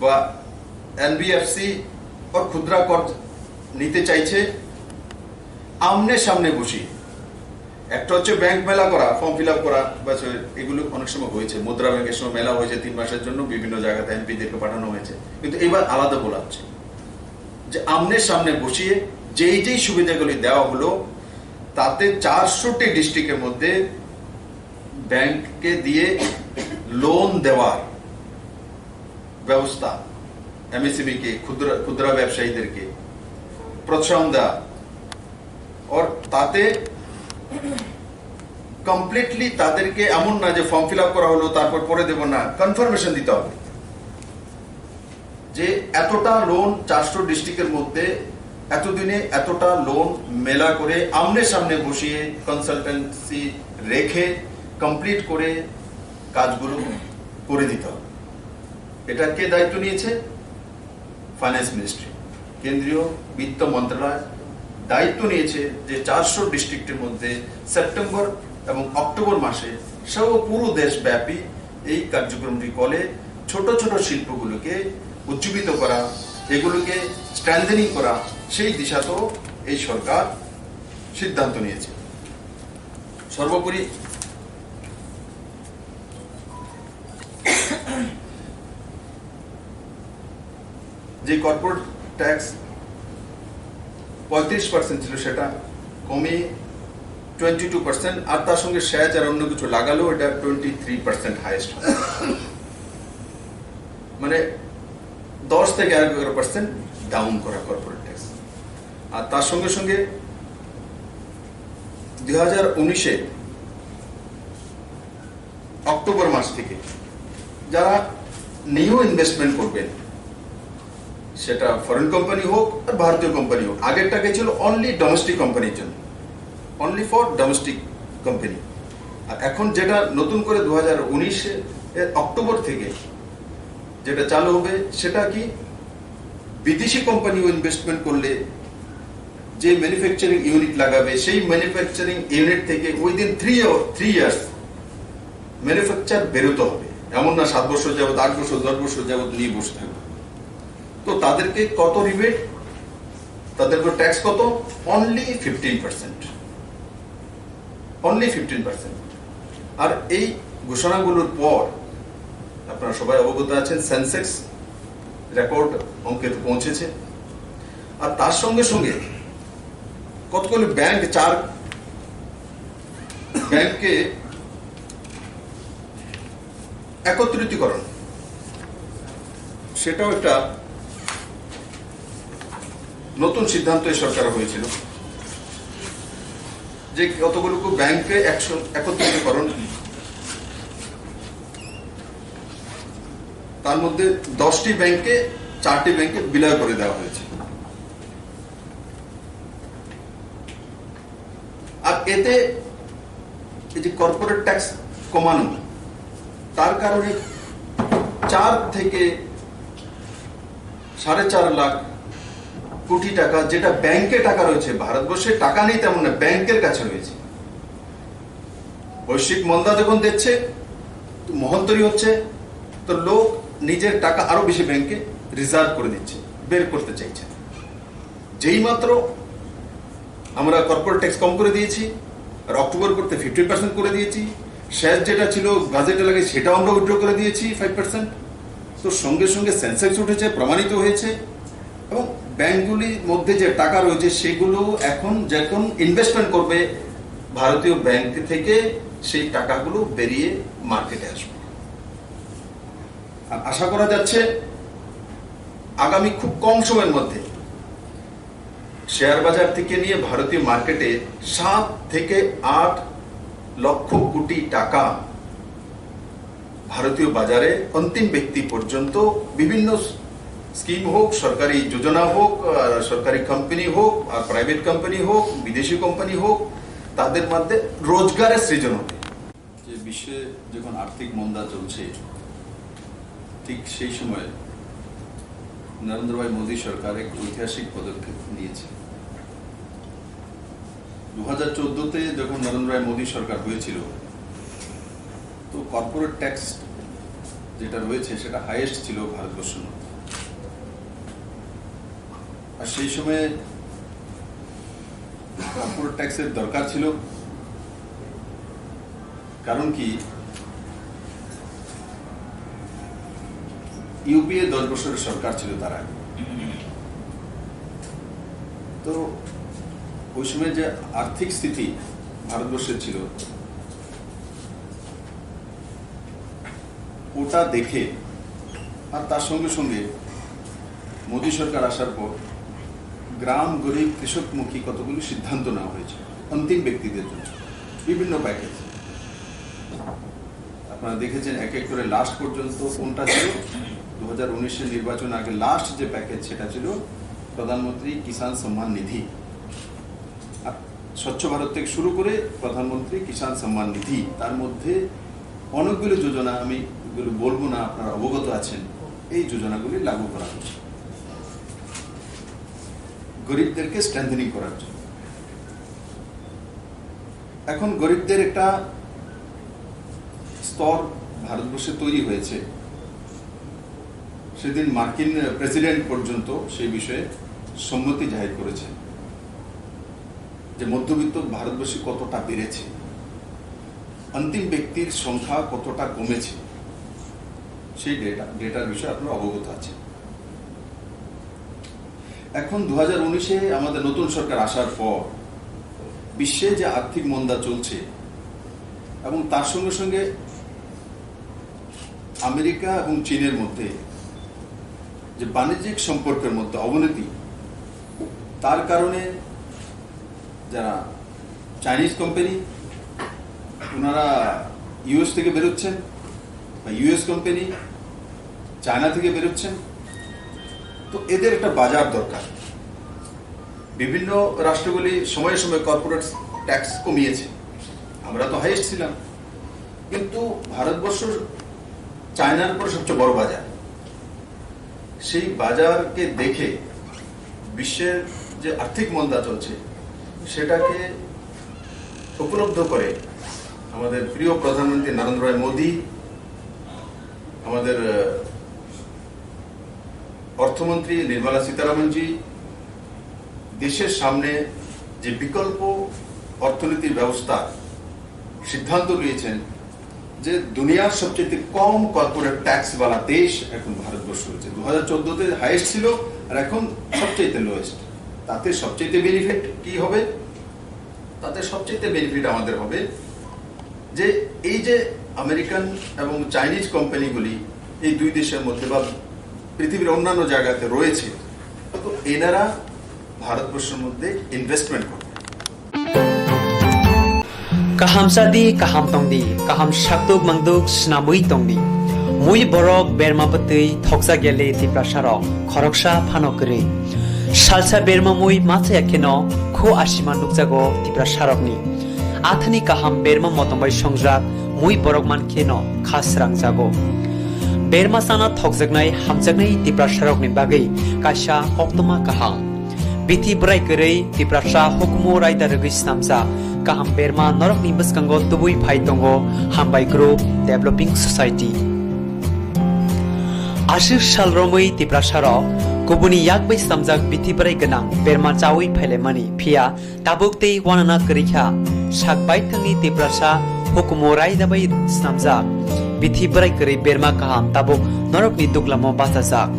বা এনবিএফসি বা খুদরা কর্জ নিতে চাইছে, আমনে সামনে বসি, একটা হচ্ছে ব্যাংক মেলা করা, ফর্ম ফিল আপ করা, এগুলো অনেক সময় হয়েছে। মুদ্রা ব্যাংকের সময় মেলা হয়েছে 3 মাসের জন্য, বিভিন্ন জায়গাতে এমপিদেরকে পাঠানো হয়েছে, কিন্তু এবার আলাদা বলা হচ্ছে যে আমনে সামনে বসিয়ে যেই যেই সুবিধাগুলি দেওয়া হলো তাতে 400টি ডিস্ট্রিক্টের মধ্যে ব্যাংককে দিয়ে লোন দেওয়ার ব্যবস্থা, এমএসএমই কে, ক্ষুদ্র ব্যবসায়ীদেরকে প্রোৎসাহন দেওয়া, और তাতে কমপ্লিটলি তাদেরকে এমন না যে ফর্ম ফিল আপ করা হলো তারপর পরে দেব না, কনফার্মেশন দিতে হবে যে এতটা লোন 400 ডিস্ট্রিক্টের মধ্যে এতদিনে এতটা লোন মেলা করে আমনে সামনে বসিয়ে কনসালটেন্সি রেখে কমপ্লিট করে কাজগুলো করে দিতে হবে। এটা কে দায়িত্ব নিয়েছে? ফাইন্যান্স মিনিস্ট্রি, কেন্দ্রীয় বিত্ত মন্ত্রণালয় দায়িত্ব নিয়েছে যে 400 ডিস্ট্রিক্টের মধ্যে সেপ্টেম্বর এবং অক্টোবর মাসে সব পুরো দেশব্যাপী এই কার্যক্রমটি করে ছোট ছোট শিল্পগুলোকে উজ্জীবিত করা, এগুলোকে স্ট্রেংথেনিং করা, সেই দিশাতেও এই সরকার সিদ্ধান্ত নিয়েছে। সর্বোপরি যে কর্পোরেট ট্যাক্স 35% ছিল সেটা কমে 22%, আর তার সঙ্গে সেচ আর অন্য কিছু লাগালো এটা 23% হাইয়েস্ট, মানে 10 থেকে 11% ডাউন করা কর্পোরেট ট্যাক্স। আর তার সঙ্গে সঙ্গে 2019-এ অক্টোবর মাস থেকে যারা নিউ ইনভেস্টমেন্ট করবেন, সেটা ফরেন কোম্পানি হোক আর ভারতীয় কোম্পানি হোক, আগেরটাকে ছিল অনলি ডোমেস্টিক কোম্পানির জন্য, অনলি ফর ডোমেস্টিক কোম্পানি। আর এখন যেটা নতুন করে 2019-এর অক্টোবর থেকে যেটা চালু হবে সেটা কি, বিদেশি কোম্পানিও ইনভেস্টমেন্ট করলে যে ম্যানুফ্যাকচারিং ইউনিট লাগাবে সেই ম্যানুফ্যাকচারিং ইউনিট থেকে উইদিন 3 ইয়ার্স ম্যানুফ্যাকচার বেরোতে হবে। এমন না 7 বছর যাবত, 8 বছর, 10 বছর যাবত নিয়ে বসে থাকবে। তো তাদেরকে কত রিবেট, তাদেরকে ট্যাক্স কত, অনলি 15%, অনলি 15%। আর এই ঘোষণাগুলোর পর আপনারা সবাই অবগত আছেন, সেন্সেক্স রেকর্ড অঙ্কে পৌঁছেছে। আর তার সঙ্গে সঙ্গে কতগুলো ব্যাংক, 4 ব্যাংককে একত্রিতকরণ, সেটাও একটা নতুন সিদ্ধান্ত সরকার হয়েছিল যে কতগুলো ব্যাংকে একত্রিতকরণ, তার মধ্যে 10টি ব্যাংকে 4টি ব্যাংকে বিলয় করে দেওয়া হয়েছে। আর এতে এই যে কর্পোরেট ট্যাক্স কমানো, তার কারণে 4 থেকে 4.5 লাখ কোটি টাকা যেটা ব্যাংকে টাকা রয়েছে, ভারতবর্ষে টাকা নেই তেমন না, ব্যাংকের কাছে রয়েছে। বৈশ্বিক মন্দা যখন দেখছে, মহন্তরী হচ্ছে, তো লোক নিজের টাকা আরো বেশি ব্যাংকে রিজার্ভ করে দিচ্ছে, বের করতে চাইছে। যেই মাত্র আমরা কর্পোরেট ট্যাক্স কম করে দিয়েছি, আর অক্টোবর করতে 50% করে দিয়েছি, শেষ যেটা ছিল বাজেটে লাগে সেটাও আমরা উইথড্র করে দিয়েছি 5%। তো সঙ্গে সঙ্গে সেন্সেক্স উঠেছে, প্রমাণিত হয়েছে, এবং ব্যাংকগুলির মধ্যে যে টাকা রয়েছে সেগুলো এখন যখন ইনভেস্টমেন্ট করবে ভারতীয় ব্যাংক থেকে, সেই টাকাগুলো বেরিয়ে মার্কেটে আসবে। আর আশা করা যাচ্ছে আগামী খুব কম সময়ের মধ্যে শেয়ার বাজার থেকে নিয়ে ভারতীয় মার্কেটে 7 থেকে 8 লক্ষ কোটি টাকা ভারতীয় বাজারে অন্তিম ব্যক্তি পর্যন্ত বিভিন্ন স্কিম হোক, সরকারি যোজনা হোক, সরকারি কোম্পানি হোক, আর প্রাইভেট কোম্পানি হোক, বিদেশি কোম্পানি হোক, তাদের মধ্যে রোজগারের সৃজন হবে। যে বিশ্বে যখন আর্থিক মন্দা চলছে, ঠিক সেই সময় নরেন্দ্র ভাই মোদী সরকার এক ঐতিহাসিক পদক্ষেপ নিয়েছে। 2014-তে যখন নরেন্দ্র ভাই মোদী সরকার হয়েছিল, তো কর্পোরেট ট্যাক্স যেটা রয়েছে সেটা হাইয়েস্ট ছিল ভারতবর্ষের মধ্যে। আর সেই সময়ে কর্পোরেট ট্যাক্সের দরকার ছিল, কারণ কি, ইউপিএ 10 বছরের সরকার ছিল তার আগে। তো ওই সময় যে আর্থিক স্থিতি ভারতবর্ষের ছিল, ওটা দেখে আর তার সঙ্গে সঙ্গে মোদী সরকার আসার পর গ্রাম, গরিব, কৃষকমুখী কতগুলি সিদ্ধান্ত নেওয়া হয়েছে অন্তিম ব্যক্তিদের জন্য, বিভিন্ন প্যাকেজ। আপনারা দেখেছেন এক এক করে লাস্ট পর্যন্ত কোনটা ছিল। 2019-এর নির্বাচন আগে লাস্ট যে প্যাকেজ সেটা ছিল প্রধানমন্ত্রী কিষাণ সম্মান নিধি। আর স্বচ্ছ ভারত থেকে শুরু করে প্রধানমন্ত্রী কিষাণ সম্মান নিধি, তার মধ্যে অনেকগুলো যোজনা, আমি এগুলো বলবো না, আপনারা অবগত আছেন। এই যোজনাগুলি লাগু করা হচ্ছে গরিবদেরকে স্ট্রেংথেনিং করার জন্য। এখন গরিবদের একটা স্তর ভারতবর্ষে তৈরি হয়েছে। সেদিন মার্কিন প্রেসিডেন্ট পর্যন্ত সেই বিষয়ে সম্মতি জাহির করেছেন যে মধ্যবিত্ত ভারতবর্ষে কতটা বেড়েছে, অন্তিম ব্যক্তির সংখ্যা কতটা কমেছে, সেই ডেটার বিষয়ে আপনারা অবগত আছেন। এখন 2019-এ আমাদের নতুন সরকার আসার পর বিশ্বে যে আর্থিক মন্দা চলছে এবং তার সঙ্গে সঙ্গে আমেরিকা এবং চীনের মধ্যে যে বাণিজ্যিক সম্পর্কের মধ্যে অবনতি, তার কারণে যারা চাইনিজ কোম্পানি ওনারা ইউএস থেকে বেরোচ্ছেন বা ইউএস কোম্পানি চায়না থেকে বেরোচ্ছেন, তো এদের একটা বাজার দরকার। বিভিন্ন রাষ্ট্রগুলি সময়ে সময়ে কর্পোরেট ট্যাক্স কমিয়েছে, আমরা তো হাইয়েস্ট ছিলাম, কিন্তু ভারতবর্ষ চায়নার পর সবচেয়ে বড় বাজার। সেই বাজারকে দেখে বিশ্বের যে আর্থিক মন্দা চলছে সেটাকে উপলব্ধ করে আমাদের প্রিয় প্রধানমন্ত্রী নরেন্দ্র ভাই মোদী, আমাদের অর্থমন্ত্রী নির্মলা সীতারামনজি দেশের সামনে যে বিকল্প অর্থনীতির ব্যবস্থা সিদ্ধান্ত নিয়েছেন যে দুনিয়ার সবচেয়ে কম কর্পোরেট ট্যাক্স वाला দেশ এখন ভারতবর্ষ হচ্ছে। 2014-তে হাইয়েস্ট ছিল আর এখন সবচেয়ে লোয়েস্ট। তাতে সবচেয়ে বেনিফিট কি হবে? তাতে সবচেয়ে বেনিফিট আমাদের হবে যে এই যে আমেরিকান এবং চাইনিজ কোম্পানিগুলি এই দুই দেশের মধ্যে বা পৃথিবীর অন্যান্য জায়গাতে রয়েছে, তো এনারা ভারতবর্ষের মধ্যে ইনভেস্টমেন্ট করবে। kaham sadi kaham tongdi kaham shaktuk mangduk snamui tongdi mui borok berma batui thoksa gele tiprasarok khoroksa phanokri salsa berma mui macha yakeno kho ashima nukjago tiprasarokni athani kaham berma motongbai songjak mui borok mankeno khasrang jago berma sana thokjaknai hamjaknai tiprasarokni bagai kaisa koktwma kaham bithi brai korei tiprasa hukumo raida rogoi snamja kaham berma norok ni bwskango tubui phai tongo hambai group developing society ashir sal romoi tiprasaro kubuni yakbai samjak bithi brai ganang berma chawi phaile mani phia tabukte wanana korikha sakbai thangni tiprasa hukumo raida bai snamjak bithi brai korei berma kaham tabuk norok ni duklamo basajak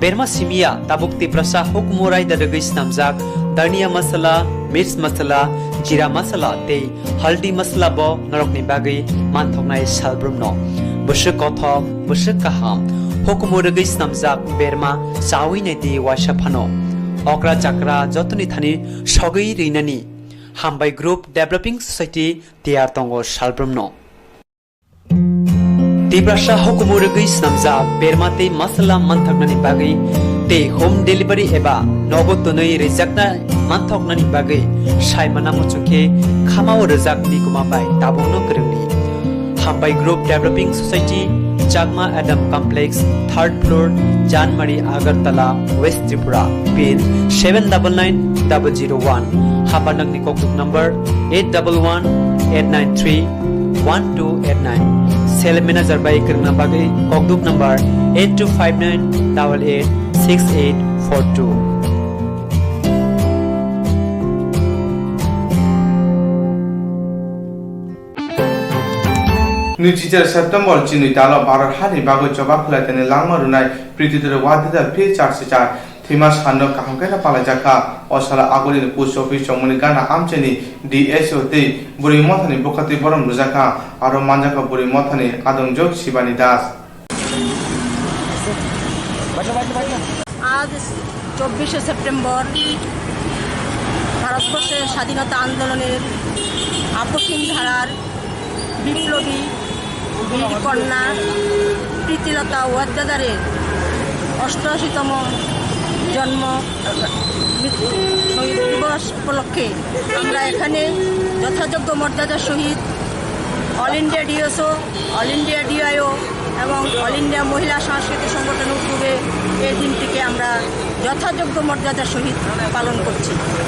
berma simia tabuk tiprasa hukumo raida rogoi snamjak dania masala mirch masala jira masala te haldi masala bo norokni bagai manthoknai salbrumno busuk kothok busuk kaham hukumo rogoi snamjak berma chawi nei ti waisa phano okra chakra jotoni thani sogei reinani hambai group developing society tiar tongo salbrumno tiprasa hukumo rogoi snamjak berma te masala manthoknani bagai te home delivery eba nogotonoi rejakna manthoknani bagai saimana muchuke khamao rejak ni kumabai tabungno korongni hambai group developing society Chakma Adam Complex 3rd floor Janmari Agartala West Tripura pin 799001 habanangni koktuk number 8118931289 cell manager by kirna bagai koktuk number 8259886842 Nujijal September Chini Dalo Barar Hani Bago Jabakla and Langmarunai Pretty to the Wadida P. Charsicha Timas Hano Kahamkana Palajaka Osala Aguri Post Office Munigana Amcheni DSOT Burimotani Bukati Boram Ruzaka Aromanjaka Burimotani Adong Jok Shibani Das আজ 24শে September ভারতবর্ষের স্বাধীনতা আন্দোলনের আপসীন ধারার বিপ্লবী বীরকন্যা প্রীতিলতা ওয়াদ্দেদারের 88তম জন্ম দিবস উপলক্ষে আমরা এখানে যথাযোগ্য মর্যাদার সহিত all India DSO all India DIO এবং অল ইন্ডিয়া মহিলা সাংস্কৃতিক সংগঠনের উদ্যোগে এই দিনটিকে আমরা যথাযোগ্য মর্যাদার সহিত পালন করছি।